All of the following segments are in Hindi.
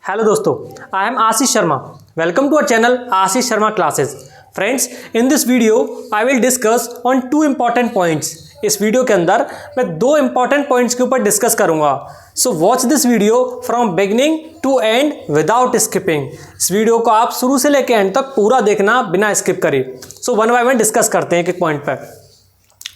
हेलो दोस्तों, I am Ashish Sharma. Welcome to our channel Ashish Sharma classes. Friends, in this video I will discuss on two important points. इस वीडियो के अंदर मैं दो इम्पॉर्टेंट पॉइंट्स के ऊपर डिस्कस करूंगा। So watch this video from beginning to end without skipping. इस वीडियो को आप शुरू से लेकर एंड तक पूरा देखना बिना स्किप करे। So one by one discuss करते हैं एक एक पॉइंट पर।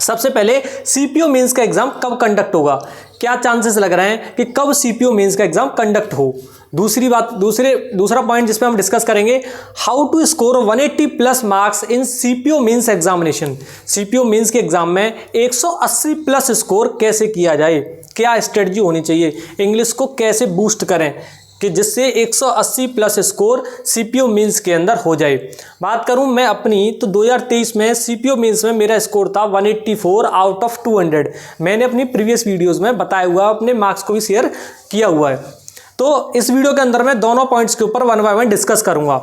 सबसे पहले सीपीओ मेंस का एग्जाम कब कंडक्ट होगा, क्या चांसेस लग रहे हैं कि कब सीपीओ मेंस का एग्जाम कंडक्ट हो। दूसरा पॉइंट जिसपे हम डिस्कस करेंगे, how to score 180 plus marks in CPO mains examination. CPO mains के एग्जाम में 180 प्लस स्कोर कैसे किया जाए, क्या स्ट्रेटजी होनी चाहिए, इंग्लिश को कैसे बूस्ट करें कि जिससे 180 प्लस स्कोर सीपीओ मेंस के अंदर हो जाए। बात करूं मैं अपनी, तो 2023 में सीपीओ मेंस में मेरा स्कोर था 184 आउट ऑफ 200। मैंने अपनी प्रीवियस वीडियोस में बताया हुआ, अपने मार्क्स को भी शेयर किया हुआ है। तो इस वीडियो के अंदर मैं दोनों पॉइंट्स के ऊपर वन बाय वन डिस्कस करूंगा।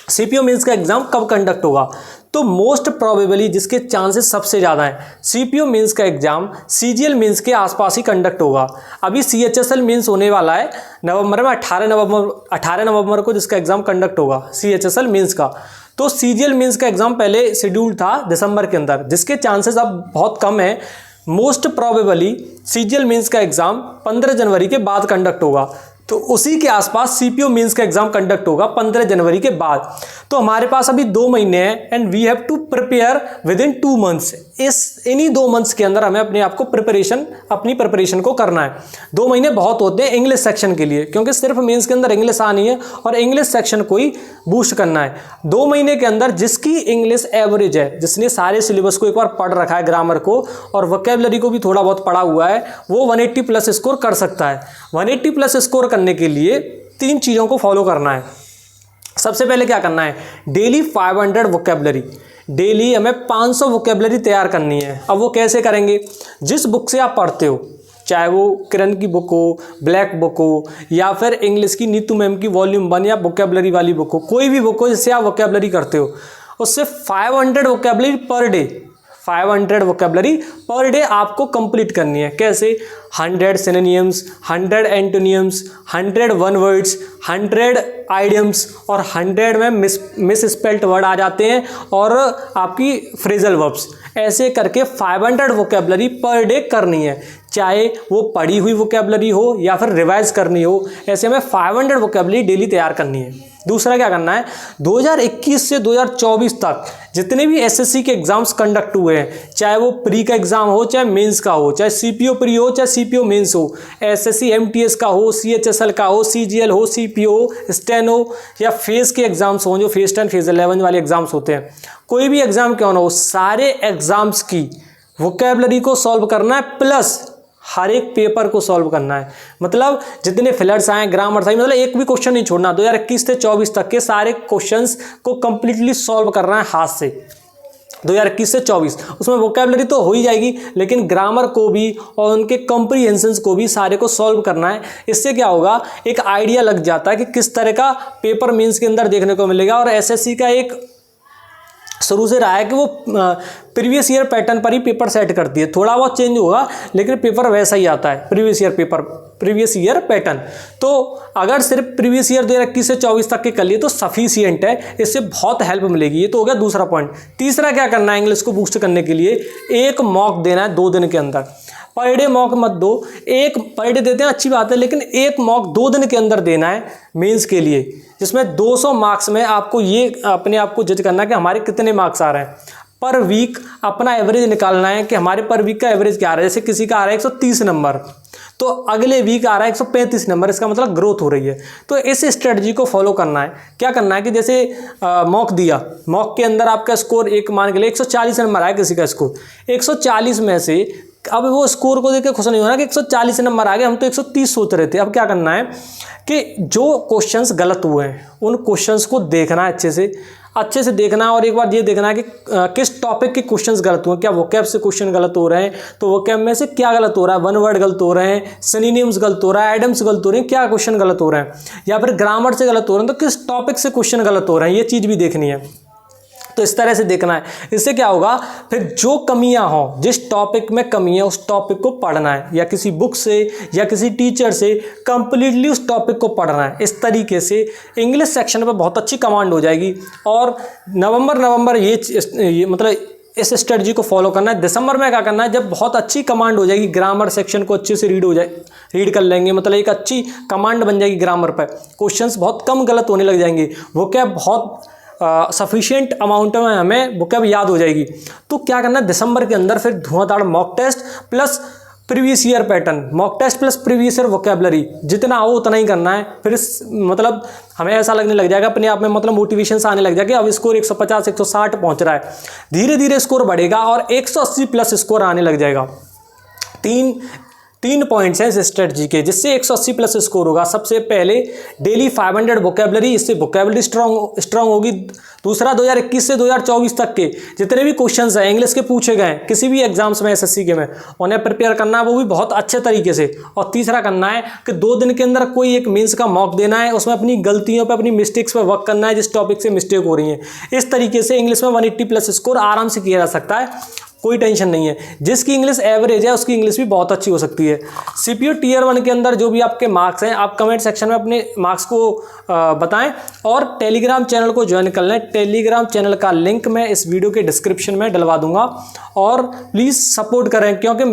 सीपीओ मेंस का एग्जाम कब कंडक्ट होगा, तो मोस्ट प्रोबेबली जिसके चांसेस सबसे ज़्यादा हैं, सीपीओ मेंस का एग्जाम सीजीएल मेंस के आसपास ही कंडक्ट होगा। अभी सीएचएसएल मेंस होने वाला है नवंबर में, 18 नवंबर को जिसका एग्जाम कंडक्ट होगा सीएचएसएल मेंस का। तो सीजीएल मेंस का एग्जाम पहले शेड्यूल था दिसंबर के अंदर, जिसके चांसेस अब बहुत कम है। मोस्ट प्रोबेबली सीजीएल मेंस का एग्जाम 15 जनवरी के बाद कंडक्ट होगा। तो उसी के आसपास सीपीओ मेंस का एग्जाम कंडक्ट होगा 15 जनवरी के बाद। तो हमारे पास अभी 2 महीने हैं and we have to prepare within 2 months. इन्हीं 2 मंथ्स के अंदर हमें अपने आप को अपनी प्रिपरेशन को करना है। 2 महीने बहुत होते हैं इंग्लिश सेक्शन के लिए, क्योंकि सिर्फ मेंस के अंदर इंग्लिश आनी है और इंग्लिश सेक्शन को ही बूस्ट करना है। 2 महीने के अंदर जिसकी इंग्लिश एवरेज है, जिसने सारे सिलेबस को एक बार पढ़ रखा है, ग्रामर को और वोकैबुलरी को भी थोड़ा बहुत पढ़ा हुआ है, वो 180 प्लस स्कोर कर सकता है। 180 प्लस स्कोर करने के लिए 3 चीज़ों को फॉलो करना है। सबसे पहले क्या करना है, डेली 500 वोकैबुलरी, डेली हमें 500 वोकैबुलरी तैयार करनी है। अब वो कैसे करेंगे, जिस बुक से आप पढ़ते हो, चाहे वो किरण की बुक हो, ब्लैक बुक हो, या फिर इंग्लिश की नीतू मैम की वॉल्यूम 1 या वोकैबुलरी वाली बुक हो, कोई भी बुक हो जिससे आप वोकैबुलरी करते हो, उससे 500 vocabulary per day, 500 vocabulary per day आपको कंप्लीट करनी है। कैसे, 100 सिनोनिम्स, 100 एंटोनियम्स, 100 वन वर्ड्स, 100 आइडियम्स और 100 में मिस स्पेल्ट वर्ड आ जाते हैं और आपकी फ्रेजल वर्ब्स। ऐसे करके 500 वोकैबुलरी पर डे करनी है, चाहे वो पढ़ी हुई वोकैबुलरी हो या फिर रिवाइज करनी हो। ऐसे में 500 वोकैबुलरी डेली तैयार करनी है। दूसरा क्या करना है, 2021 से 2024 तक जितने भी एसएससी के एग्जाम्स कंडक्ट हुए हैं, चाहे वो प्री का एग्जाम हो, चाहे मेंस का हो, चाहे सीपीओ प्री हो, चाहे सीपीओ मेंस हो, एसएससी एमटीएस का हो, सीएचएसएल का हो, सीजीएल हो, सीपीओ, स्टेनो या फेज के एग्जाम्स हो, जो फेज 10 फेज 11 वाले एग्जाम्स होते हैं, कोई भी एग्जाम क्यों ना हो, सारे एग्जाम्स की वोकैबुलरी को सॉल्व करना है, प्लस हर एक पेपर को सॉल्व करना है। मतलब जितने फिलर्स आए, ग्रामर था, मतलब एक भी क्वेश्चन नहीं छोड़ना। 2021 से 24 तक के सारे क्वेश्चंस को कंप्लीटली सॉल्व करना है हाथ से। 2021 से 24 उसमें वोकैबुलरी तो हो ही जाएगी, लेकिन ग्रामर को भी और उनके कॉम्प्रिहेंशंस को भी सारे को सॉल्व करना है। इससे क्या होगा, एक आइडिया लग जाता है कि किस तरह का पेपर मेंस के अंदर देखने को मिलेगा। और एसएससी का एक शुरू से रहा है कि वो प्रीवियस ईयर पैटर्न पर ही पेपर सेट करती है। थोड़ा बहुत चेंज होगा लेकिन पेपर वैसा ही आता है, प्रीवियस ईयर पैटर्न। तो अगर सिर्फ प्रीवियस ईयर 2021 से 24 तक के कर लिए तो सफिशिएंट है, इससे बहुत हेल्प मिलेगी। ये तो हो गया दूसरा पॉइंट। तीसरा क्या करना है, इंग्लिश को बूस्ट करने के लिए एक मॉक देना है 2 दिन के अंदर। पर डे मॉक मत दो, एक पर डे देते हैं अच्छी बात है, लेकिन एक मॉक 2 दिन के अंदर देना है मेंस के लिए, जिसमें 200 मार्क्स में आपको ये अपने आप को जज करना है कि हमारे कितने मार्क्स आ रहे हैं। पर वीक अपना एवरेज निकालना है कि हमारे पर वीक का एवरेज क्या आ रहा है। जैसे किसी का आ रहा है 130 नंबर, तो अगले वीक आ रहा है 135 नंबर, इसका मतलब ग्रोथ हो रही है। तो इस स्ट्रेटजी को फॉलो करना है। क्या करना है कि जैसे मॉक दिया, मॉक के अंदर आपका स्कोर एक मान के लिए 140 नंबर आया किसी का स्कोर, 140 में से अब वो स्कोर को देख के खुश नहीं होना कि 140 नंबर आ गए, हम तो 130 सोच रहे थे। अब क्या करना है कि जो क्वेश्चंस गलत हुए हैं उन क्वेश्चंस को देखना है, अच्छे से देखना है। और एक बार ये देखना है कि किस टॉपिक के क्वेश्चंस गलत हुए हैं। क्या वोकैब से क्वेश्चन गलत हो रहे हैं, तो वोकैब में से क्या गलत हो रहा है, वन वर्ड गलत हो रहे हैं, सिनोनिम्स गलत हो रहा है, एडम्स गलत हो रहे हैं, क्या क्वेश्चन गलत हो रहे हैं, या फिर ग्रामर से गलत हो रहे हैं, तो किस टॉपिक से क्वेश्चन गलत हो रहे हैं, ये चीज़ भी देखनी है। तो इस तरह से देखना है। इससे क्या होगा, फिर जो कमियां हों, जिस टॉपिक में कमी है उस टॉपिक को पढ़ना है, या किसी बुक से या किसी टीचर से कंप्लीटली उस टॉपिक को पढ़ना है। इस तरीके से इंग्लिश सेक्शन पर बहुत अच्छी कमांड हो जाएगी। और नवंबर ये मतलब इस स्ट्रेटजी को फॉलो करना है। दिसंबर में क्या करना है, जब बहुत अच्छी कमांड हो जाएगी, ग्रामर सेक्शन को अच्छे से रीड कर लेंगे, मतलब एक अच्छी कमांड बन जाएगी ग्रामर पर, क्वेश्चंस बहुत कम गलत होने लग जाएंगे, वोकैब बहुत सफिशिएंट अमाउंट में हमें वोकैब याद हो जाएगी। तो क्या करना है, दिसंबर के अंदर फिर धुआंधार mock test plus previous year pattern, mock test plus previous year vocabulary, जितना हो उतना ही करना है। फिर मतलब हमें ऐसा लगने लग जाएगा अपने आप में, मतलब मोटिवेशन से आने लग जाएगा अब स्कोर 150 160 पहुंच रहा है। धीरे धीरे स्कोर बढ़ेगा और 180 प्लस स्कोर आने लग जाएगा। तीन पॉइंट्स हैं इस स्ट्रेटजी के जिससे 180 प्लस स्कोर होगा। सबसे पहले डेली 500 वोकैबुलरी, इससे वोकैबुलरी स्ट्रांग होगी। दूसरा 2021 से 2024 तक के जितने भी क्वेश्चंस हैं इंग्लिश के पूछे गए हैं किसी भी एग्जाम्स में, एसएससी के में, उन्हें प्रिपेयर करना है, वो भी बहुत अच्छे तरीके से। और तीसरा करना है कि 2 दिन के अंदर कोई एक मेंस का मॉक देना है, उसमें अपनी गलतियों पर, अपनी मिस्टेक्स पर वर्क करना है, जिस टॉपिक से मिस्टेक हो रही है। इस तरीके से इंग्लिश में 180 प्लस स्कोर आराम से किया जा सकता है, कोई टेंशन नहीं है। जिसकी इंग्लिश एवरेज है उसकी इंग्लिश भी बहुत अच्छी हो सकती है। सीपीयू टीयर 1 के अंदर जो भी आपके मार्क्स हैं, आप कमेंट सेक्शन में अपने मार्क्स को बताएं और टेलीग्राम चैनल को ज्वाइन कर लें। टेलीग्राम चैनल का लिंक मैं इस वीडियो के डिस्क्रिप्शन में डलवा दूंगा। और प्लीज़ सपोर्ट करें, क्योंकि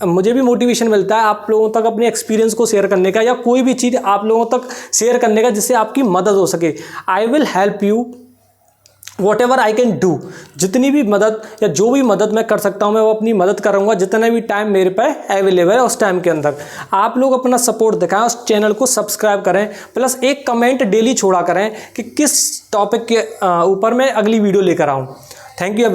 मुझे भी मोटिवेशन मिलता है आप लोगों तक अपने एक्सपीरियंस को शेयर करने का, या कोई भी चीज़ आप लोगों तक शेयर करने का जिससे आपकी मदद हो सके। I will help you what ever I can do. जितनी भी मदद या जो भी मदद मैं कर सकता हूँ मैं वो अपनी मदद करूँगा, जितना भी टाइम मेरे पे अवेलेबल है उस टाइम के अंदर। आप लोग अपना सपोर्ट दिखाएं, उस चैनल को सब्सक्राइब करें, प्लस एक कमेंट डेली छोड़ा करें कि किस टॉपिक के ऊपर मैं अगली वीडियो लेकर आऊँ। Thank you.